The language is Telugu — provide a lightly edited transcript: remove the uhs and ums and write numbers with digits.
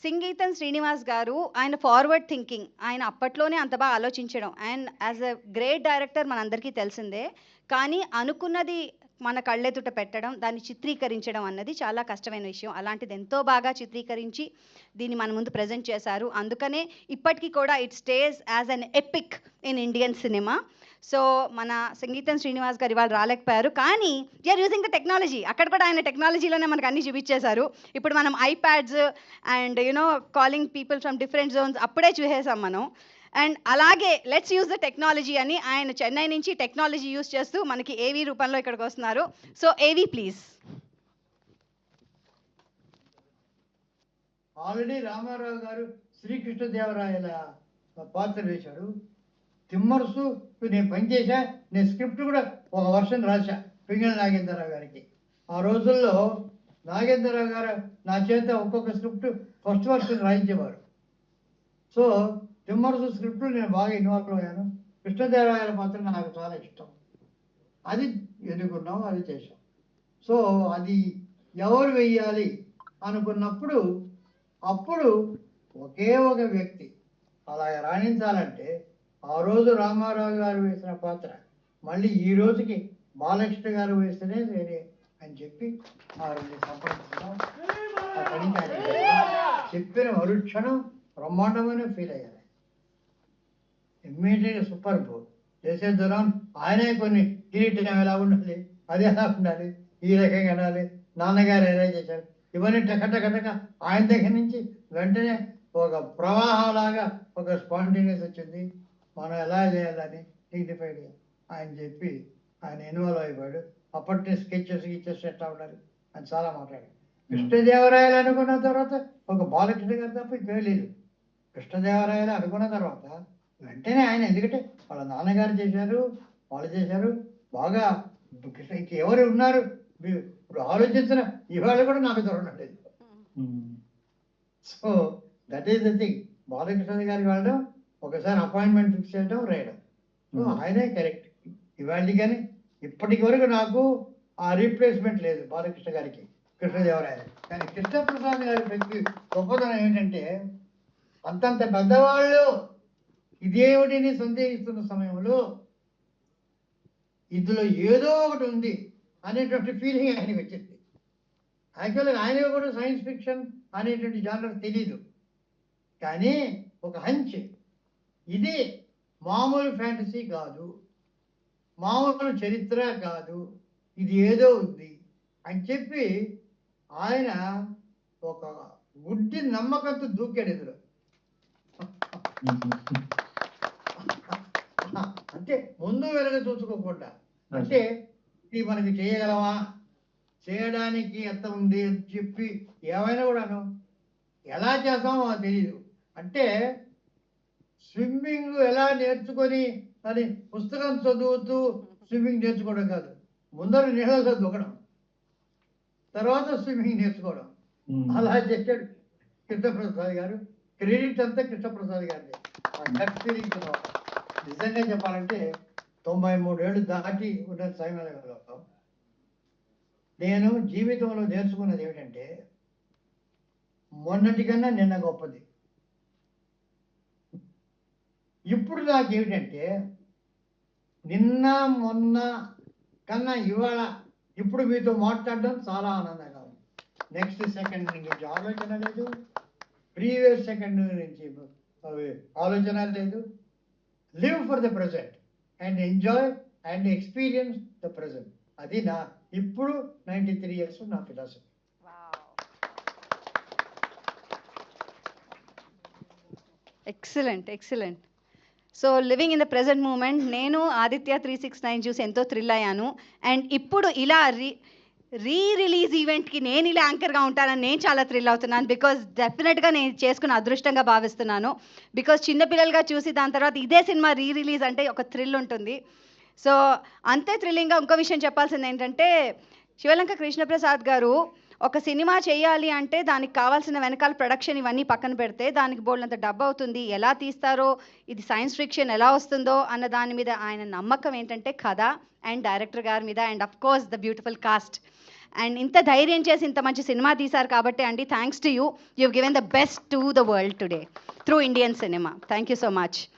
సింగీతం శ్రీనివాస్ గారు ఆయన ఫార్వర్డ్ థింకింగ్, ఆయన అప్పట్లోనే అంత బాగా ఆలోచించడం, and as a great director మనందరికీ తెలిసిందే. కానీ అనుకున్నది మన కళ్ళెదుట పెట్టడం, దాన్ని చిత్రీకరించడం అన్నది చాలా కష్టమైన విషయం. అలాంటిది ఎంతో బాగా చిత్రీకరించి దీన్ని మన ముందు ప్రజెంట్ చేశారు. అందుకనే ఇప్పటికీ కూడా it stays as an epic in Indian cinema. So మన సంగీతం శ్రీనివాస్ గారు ఇవాళ రాలేకపోయారు, కానీ వీఆర్ యూజింగ్ ద టెక్నాలజీ. అక్కడ కూడా ఆయన టెక్నాలజీలోనే మనకు అన్ని చూపించేశారు. ఇప్పుడు మనం iPads and calling people from different Jones అప్పుడే చూసేసాం మనం. అండ్ అలాగే లెట్స్ యూజ్ ద టెక్నాలజీ అని ఆయన చెన్నై నుంచి టెక్నాలజీ యూజ్ చేస్తూ మనకి ఏవీ రూపంలో ఇక్కడికి వస్తున్నారు. సో ఏవీ ప్లీజ్. ఆల్రెడీ రామారావు గారు శ్రీకృష్ణదేవరాయల పాత్ర వేశాడు. తిమ్మరుసు నేను పనిచేసా, నేను స్క్రిప్ట్ కూడా ఒక వర్షన్ రాశా పింగళ నాగేంద్రరావు గారికి. ఆ రోజుల్లో నాగేంద్రరావు గారు నా చేత ఒక్కొక్క స్క్రిప్ట్ ఫస్ట్ వర్షన్ రాయించేవారు. సో తిమ్మరుసు స్క్రిప్ట్లో నేను బాగా ఇన్వాల్వ్ అయ్యాను. కృష్ణదేవరాయల పాత్ర నాకు చాలా ఇష్టం. అది ఎదుర్కొన్నాం, అది చేశాం. సో అది ఎవరు వెయ్యాలి అనుకున్నప్పుడు అప్పుడు ఒకే ఒక వ్యక్తి అలా రాణించాలంటే ఆ రోజు రామారావు గారు వేసిన పాత్ర మళ్ళీ ఈ రోజుకి బాలకృష్ణ గారు వేస్తేనే వేరే అని చెప్పి ఆ రెండు సంప్రదించడం చెప్పిన మరుక్షణం బ్రహ్మాండమైన ఫీల్ అయ్యారు. ఇమ్మీడియట్గా సూపర్ బోల్ చేసే దూరం ఆయనే కొన్ని కిరీటం ఎలా ఉండాలి, అది ఎలా ఉండాలి, ఈ రకంగా ఉండాలి, నాన్నగారు ఎలా చేశారు, ఇవన్నీ టకటకటక ఆయన దగ్గర నుంచి వెంటనే ఒక ప్రవాహంలాగా ఒక స్పాంటేనియస్ వచ్చింది. మనం ఎలా చేయాలని డిగ్నిఫైడ్గా ఆయన చెప్పి ఆయన ఇన్వాల్వ్ అయిపోయాడు. అప్పటి స్కెచెస్ ఎట్లా ఉండాలి అని చాలా మాట్లాడాడు. కృష్ణదేవరాయలు అనుకున్న తర్వాత ఒక బాలకృష్ణ గారు తప్ప ఇంకేం లేదు. కృష్ణదేవరాయలు అనుకున్న తర్వాత వెంటనే ఆయన, ఎందుకంటే వాళ్ళ నాన్నగారు చేశారు, వాళ్ళు చేశారు బాగా. ఇంకెవరు ఉన్నారు ఇప్పుడు ఆలోచించిన ఇవాళ కూడా నాకు దొరకలేదు. So that is the thing. Balakrishna గారికి వెళ్ళడం, ఒకసారి అపాయింట్మెంట్ ఫిక్స్ చేయడం, రాయడం. సో ఆయనే కరెక్ట్ ఇవాళ. కానీ ఇప్పటికి వరకు నాకు ఆ రీప్లేస్మెంట్ లేదు బాలకృష్ణ గారికి కృష్ణదేవరాయ. కానీ కృష్ణప్రసాద్ గారి వ్యక్తి గొప్పతనం ఏంటంటే అంతంత పెద్దవాళ్ళు ఇదేమిటిని సందేహిస్తున్న సమయంలో ఇందులో ఏదో ఒకటి ఉంది అనేటువంటి ఫీలింగ్ ఆయనకి వచ్చింది. యాక్చువల్గా ఆయన కూడా సైన్స్ ఫిక్షన్ అనేటువంటి జానర్ తెలీదు, కానీ ఒక హంచ్, ఇది మామూలు ఫ్యాంటసీ కాదు, మామూలు చరిత్ర కాదు, ఇది ఏదో ఉంది అని చెప్పి ఆయన ఒక గుడ్డి నమ్మకంతో దూకాడు ఎదురు. అంటే ముందు వెనక చూసుకోకుండా, అంటే ఇది మనకి చేయగలమా, చేయడానికి ఎంత ఉంది అని చెప్పి ఏమైనా కూడాను ఎలా చేస్తామో మాకు తెలియదు. అంటే స్విమ్మింగ్ ఎలా నేర్చుకొని అని పుస్తకం చదువుతూ స్విమ్మింగ్ నేర్చుకోవడం కాదు, ముందర నీళ్ళలో దూకడం, తర్వాత స్విమ్మింగ్ నేర్చుకోవడం. అలా చేశాడు కృష్ణప్రసాద్ గారు. క్రెడిట్ అంతా కృష్ణప్రసాద్ గారిది. నిజంగా చెప్పాలంటే 93 ఏళ్ళు దాటి ఉన్న సమయంలో నేను జీవితంలో నేర్చుకున్నది ఏమిటంటే మొన్నటికన్నా నిన్న గొప్పది. ఇప్పుడు నాకేమిటంటే నిన్న మొన్న కన్నా ఇవాళ ఇప్పుడు మీతో మాట్లాడడం చాలా ఆనందంగా ఉంది. నెక్స్ట్ సెకండ్ నుంచి ఆలోచన లేదు, ప్రీవియస్ సెకండ్ నుంచి ఆలోచన లేదు. Live for the present and enjoy and experience the present. అది నా ఇప్పుడు 93 years నా philosophy. Excellent excellent. So living in the present moment. నేను ఆదిత్య 369 చూసి ఎంతో థ్రిల్ అయ్యాను. అండ్ ఇప్పుడు ఇలా రిలీజ్ ఈవెంట్కి నేను ఇలా యాంకర్గా ఉంటానని నేను చాలా థ్రిల్ అవుతున్నాను. బికాజ్ డెఫినెట్గా నేను చేసుకున్న అదృష్టంగా భావిస్తున్నాను. బికాజ్ చిన్నపిల్లలుగా చూసి దాని తర్వాత ఇదే సినిమా రిలీజ్ అంటే ఒక థ్రిల్ ఉంటుంది. సో అంతే థ్రిల్లింగ్గా ఇంకో విషయం చెప్పాల్సింది ఏంటంటే, శివలంక కృష్ణప్రసాద్ గారు ఒక సినిమా చేయాలి అంటే దానికి కావాల్సిన వెనకాల ప్రొడక్షన్ ఇవన్నీ పక్కన పెడితే దానికి బోల్డంత డబ్బు అవుతుంది, ఎలా తీస్తారో, ఇది సైన్స్ ఫిక్షన్ ఎలా వస్తుందో అన్న దాని మీద ఆయన నమ్మకం ఏంటంటే కథ అండ్ డైరెక్టర్ గారి మీద, and of course the beautiful cost. And ఇంత ధైర్యం చేసి ఇంత మంచి సినిమా తీశారు కాబట్టి అండి, thanks to you. You've given the best to the world today through Indian cinema. Thank you so much.